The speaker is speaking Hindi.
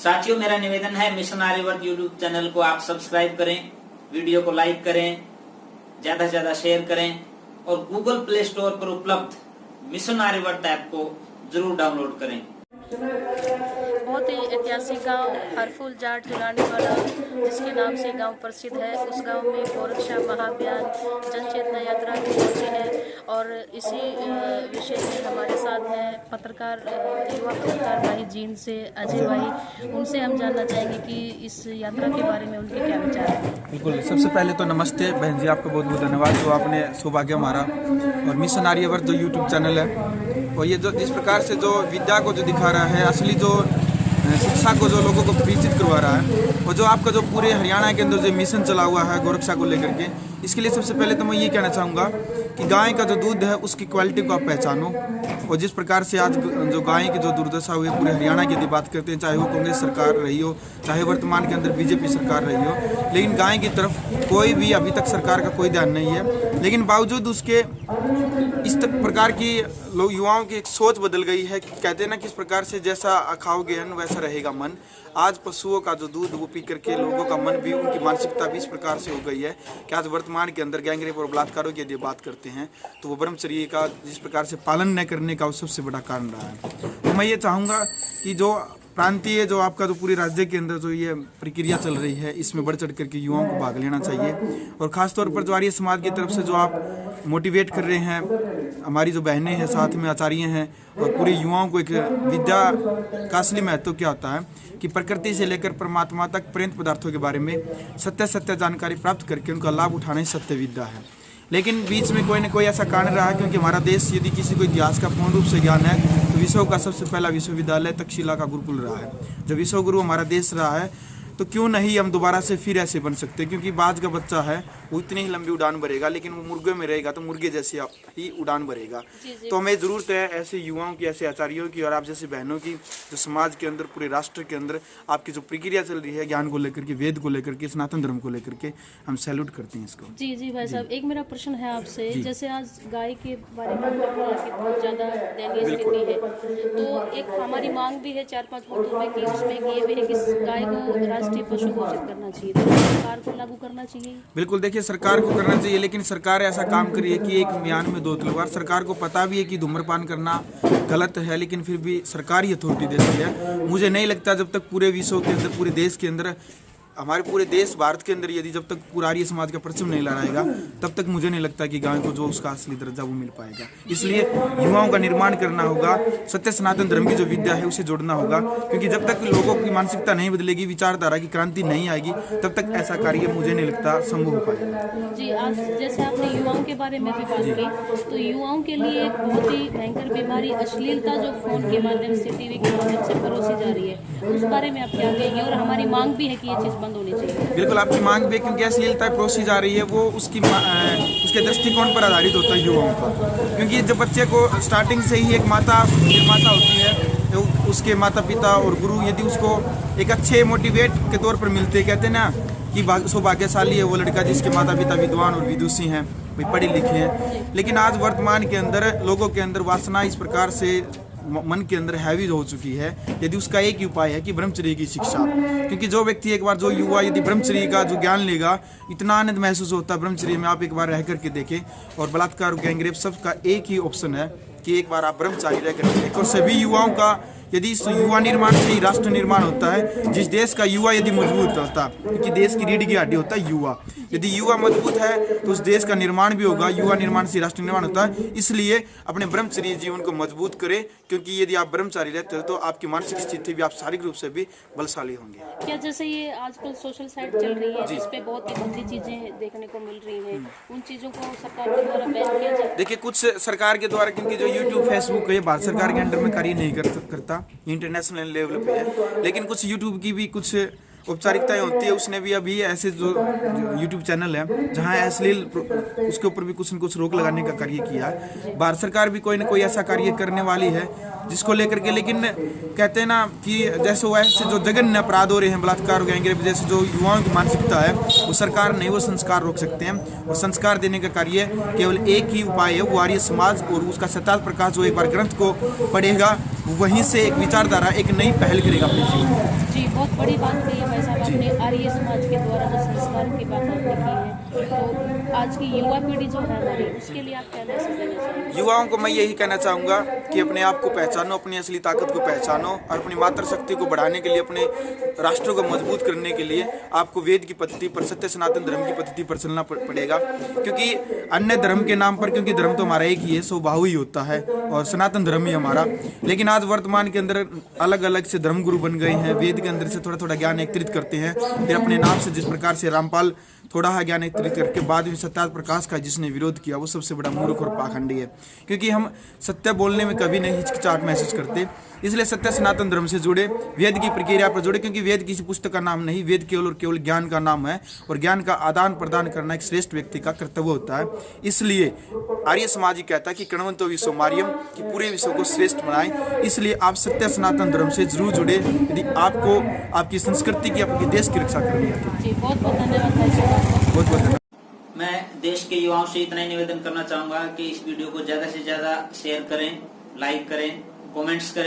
साथियों, मेरा निवेदन है मिशन आर्यवर्त यूट्यूब चैनल को आप सब्सक्राइब करें, वीडियो को लाइक करें, ज्यादा से ज्यादा शेयर करें और गूगल प्ले स्टोर पर उपलब्ध मिशन आर्यवर्त ऐप को जरूर डाउनलोड करें। बहुत ही ऐतिहासिक गांव हरफुल जाट जुलानी वाला जिसके नाम से गांव प्रसिद्ध है, उस गांव में गोरक्षा महाअभियान जन चेतना यात्रा पहुंची है। और इसी विषय में हमारे साथ हैं पत्रकार युवा पत्रकार भाई जीन से अजय भाई। उनसे हम जानना चाहेंगे कि इस यात्रा के बारे में उनके क्या विचार हैं। बिल्कुल, सबसे पहले तो नमस्ते बहन जी, आपका बहुत बहुत धन्यवाद जो आपने सौभाग्य मारा। और मिशन आर्यवर्त जो यूट्यूब चैनल है और ये जो जिस प्रकार से जो विद्या को जो दिखा रहा है, असली जो शिक्षा को जो लोगों को परिचित करवा रहा है, और जो आपका जो पूरे हरियाणा के अंदर जो मिशन चला हुआ है गोरक्षा को लेकर के, इसके लिए सबसे पहले तो मैं ये कहना चाहूँगा कि गाय का जो दूध है उसकी क्वालिटी को आप पहचानो। और जिस प्रकार से आज जो गाय की जो दुर्दशा हुई है पूरे हरियाणा की यदि बात करते हैं, चाहे वो कांग्रेस सरकार रही हो, चाहे वर्तमान के अंदर बीजेपी सरकार रही हो, लेकिन गाय की तरफ कोई भी अभी तक सरकार का कोई ध्यान नहीं है। लेकिन बावजूद उसके इस प्रकार की लोग युवाओं की एक सोच बदल गई है। कहते हैं ना, किस प्रकार से जैसा खाओगे अन्न वैसा रहेगा मन। आज पशुओं का जो दूध वो पी करके लोगों का मन भी, उनकी मानसिकता भी इस प्रकार से हो गई है कि आज वर्तमान के अंदर गैंगरेप और बलात्कारों की यदि बात करते हैं तो वो ब्रह्मचर्य का जिस प्रकार से पालन न करने का वो सबसे बड़ा कारण रहा है। तो मैं ये चाहूँगा कि जो प्रांतीय जो आपका जो पूरे राज्य के अंदर जो ये प्रक्रिया चल रही है, इसमें बढ़ चढ़ करके युवाओं को भाग लेना चाहिए। और ख़ासतौर पर जो आर्य समाज की तरफ से जो आप मोटिवेट कर रहे हैं, हमारी जो बहनें हैं, साथ में आचार्य हैं, और पूरे युवाओं को एक विद्या का असली महत्व क्या होता है कि प्रकृति से लेकर परमात्मा तक पर्यंत पदार्थों के बारे में सत्य जानकारी प्राप्त करके उनका लाभ उठाना ही सत्य विद्या है। लेकिन बीच में कोई न कोई ऐसा कारण रहा है, क्योंकि हमारा देश यदि किसी को इतिहास का पूर्ण रूप से ज्ञान है तो विश्व का सबसे पहला विश्वविद्यालय तक्षशिला का गुरुकुल रहा है। जब विश्व गुरु हमारा देश रहा है तो क्यों नहीं हम दोबारा से फिर ऐसे बन सकते, क्योंकि बाज का बच्चा है वो इतनी ही लंबी उड़ान भरेगा, लेकिन वो मुर्गे में रहेगा तो मुर्गे जैसी ही उड़ान भरेगा। तो हमें ज़रूरत है ऐसे युवाओं की, ऐसे आचार्यों की और आप जैसे बहनों की, जो समाज के अंदर, पूरे राष्ट्र के अंदर आपकी जो प्रक्रिया चल रही है ज्ञान को लेकर के, वेद को लेकर के, सनातन धर्म को लेकर के, हम सैल्यूट करते हैं इसको। जी भाई साहब, एक मेरा प्रश्न है आपसे। जैसे आज गाय के बारे में आपने बोला कि बहुत ज़्यादा दयनीय स्थिति है, तो एक हमारी मांग भी है 4-5 मुद्दों में कि उसमें ये भी है कि गाय को राष्ट्रीय पशु घोषित करना चाहिए, तो सरकार को लागू करना चाहिए। बिल्कुल, देखिए सरकार को करना चाहिए, लेकिन सरकार ऐसा काम कर रही है कि एक म्यान में 2 तलवार। सरकार को पता भी है कि धूम्रपान करना गलत है, लेकिन फिर भी सरकार ही अथॉरिटी देती है। मुझे नहीं लगता जब तक पूरे विश्व के अंदर, पूरे देश के अंदर, हमारे पूरे देश भारत के अंदर यदि जब तक पूरा आर्य समाज का परचम नहीं लहराएगा तब तक मुझे नहीं लगता कि गाय को जो उसका असली दर्जा वो मिल पाएगा। इसलिए युवाओं का निर्माण करना होगा, सत्य सनातन धर्म की जो विद्या है उसे जोड़ना होगा, क्योंकि जब तक लोगों की मानसिकता नहीं बदलेगी, विचारधारा की क्रांति नहीं आएगी, तब तक ऐसा कार्य मुझे नहीं लगता संभव हो पाएगा। जी, आज जैसे आपने युवाओं के बारे में भी बात की, तो युवाओं के लिए एक बहुत ही भयंकर बीमारी अश्लीलता जो फोन के माध्यम से, टीवी के माध्यम से परोसी जा रही है, उस बारे में आप क्या कहेंगे। और हमारी मांग भी है कि ये चीज़ होनी चाहिए। बिल्कुल, आपकी मांग भी, क्योंकि अश्लीलता परोसी जा रही है, वो उसके दृष्टिकोण पर आधारित होता है युवाओं का। क्योंकि जब बच्चे को स्टार्टिंग से ही एक माता निर्माता होती है, तो उसके माता पिता और गुरु यदि उसको एक अच्छे मोटिवेट के तौर पर मिलते, कहते हैं ना कि सौभाग्यशाली है वो लड़का जिसके माता पिता विद्वान और विदुषी हैं, भाई पढ़े लिखे हैं। लेकिन आज वर्तमान के अंदर लोगों के अंदर वासना इस प्रकार से मन के अंदर हैवी हो चुकी है, यदि उसका एक ही उपाय है कि ब्रह्मचर्य की शिक्षा। क्योंकि जो व्यक्ति एक बार, जो युवा यदि ब्रह्मचर्य का जो ज्ञान लेगा, इतना आनंद महसूस होता है ब्रह्मचर्य में, आप एक बार रह करके देखें। और बलात्कार, गैंगरेप, सबका एक ही ऑप्शन है कि एक बार आप ब्रह्मचारी रह करके देखें। और सभी युवाओं का यदि इस युवा निर्माण से ही राष्ट्र निर्माण होता है। जिस देश का युवा यदि मजबूत होता, क्योंकि देश की रीढ़ की हड्डी होता है युवा, यदि युवा मजबूत है तो उस देश का निर्माण भी होगा। युवा निर्माण से राष्ट्र निर्माण होता है। इसलिए अपने ब्रह्मचर्य जीवन को मजबूत करें, क्योंकि यदि आप ब्रह्मचारी रहते हो तो आपकी मानसिक स्थिति भी, आप शारीरिक रूप से भी बलशाली होंगे। क्या जैसे ये आजकल सोशल साइट चल रही है जिसपे बहुत ही गंदी चीजें देखने को मिल रही हैं, उन चीजों को सरकार के द्वारा बैन किया जाए? देखिए, कुछ सरकार के द्वारा, क्योंकि जो यूट्यूब, फेसबुक है, भारत सरकार के अंडर में कार्य नहीं करता, इंटरनेशनल लेवल पे है। लेकिन कुछ यूट्यूब की भी कुछ औपचारिकताएं होती है। उसने भी अभी ऐसे जो यूट्यूब चैनल है जहां अश्लील, उसके ऊपर भी कुछ न कुछ रोक लगाने का कार्य किया है। भारत सरकार भी कोई न कोई ऐसा कार्य करने वाली है जिसको लेकर के। लेकिन कहते हैं ना कि जैसे वैसे जो जघन्य अपराध हो रहे हैं, बलात्कार, गैंगरेप जैसे, जो युवाओं की मानसिकता है, वो सरकार नहीं, वो संस्कार रोक सकते हैं। और संस्कार देने का कार्य केवल एक ही उपाय है, वो आर्य समाज और उसका सत्ता प्रकाश जो एक बार ग्रंथ को पढ़ेगा वहीं से एक विचारधारा, एक नई पहल करेगा अपने जीवन में। जी, बहुत बड़ी बात कही है भाई साहब आपने। आर्य समाज के द्वारा जो संस्कार की बात आपने की है, तो आज की युवा पीढ़ी जो है हमारी, उसके लिए आप क्या मैसेज देना चाहेंगे? युवाओं को मैं यही कहना चाहूँगा कि अपने आप को पहचानो, अपनी असली ताकत को पहचानो और अपनी मातृशक्ति को बढ़ाने के लिए, अपने राष्ट्र को मजबूत करने के लिए आपको वेद की पद्धति पर, सत्य सनातन धर्म की पद्धति पर चलना पड़ेगा। क्योंकि अन्य धर्म के नाम पर, क्योंकि धर्म तो हमारा एक ही है, स्वभाव ही होता है और सनातन धर्म ही हमारा, लेकिन आज वर्तमान के अंदर अलग अलग से धर्मगुरु बन गए हैं। वेद के अंदर से थोड़ा थोड़ा ज्ञान एकत्रित करते हैं, फिर अपने नाम से, जिस प्रकार से रामपाल थोड़ा है ज्ञान एकत्रित करके बाद में सत्यार्थ प्रकाश का जिसने विरोध किया वो सबसे बड़ा मूर्ख और पाखंडी है। क्योंकि हम सत्य बोलने में कभी नहीं हिचकिचाहट महसूस करते, इसलिए सत्य सनातन धर्म से जुड़े, वेद की प्रक्रिया पर जुड़े। क्योंकि वेद किसी पुस्तक का नाम नहीं, वेद केवल और केवल ज्ञान का नाम है और ज्ञान का आदान प्रदान करना एक श्रेष्ठ व्यक्ति का कर्तव्य होता है। इसलिए आर्य समाज ही कहता है कि कण्वंतो विश्व मार्यम, कि पूरे विश्व को श्रेष्ठ बनाएं। इसलिए आप सत्य सनातन धर्म से जरूर जुड़े यदि आपको आपकी संस्कृति की, आपके देश की रक्षा करनी है। जी, बहुत बहुत धन्यवाद भाई साहब। बहुत बहुत धन्यवाद। मैं देश के युवाओं से इतना ही निवेदन करना चाहूंगा कि इस वीडियो को ज्यादा से ज्यादा शेयर करें, लाइक करें, कमेंट्स करें।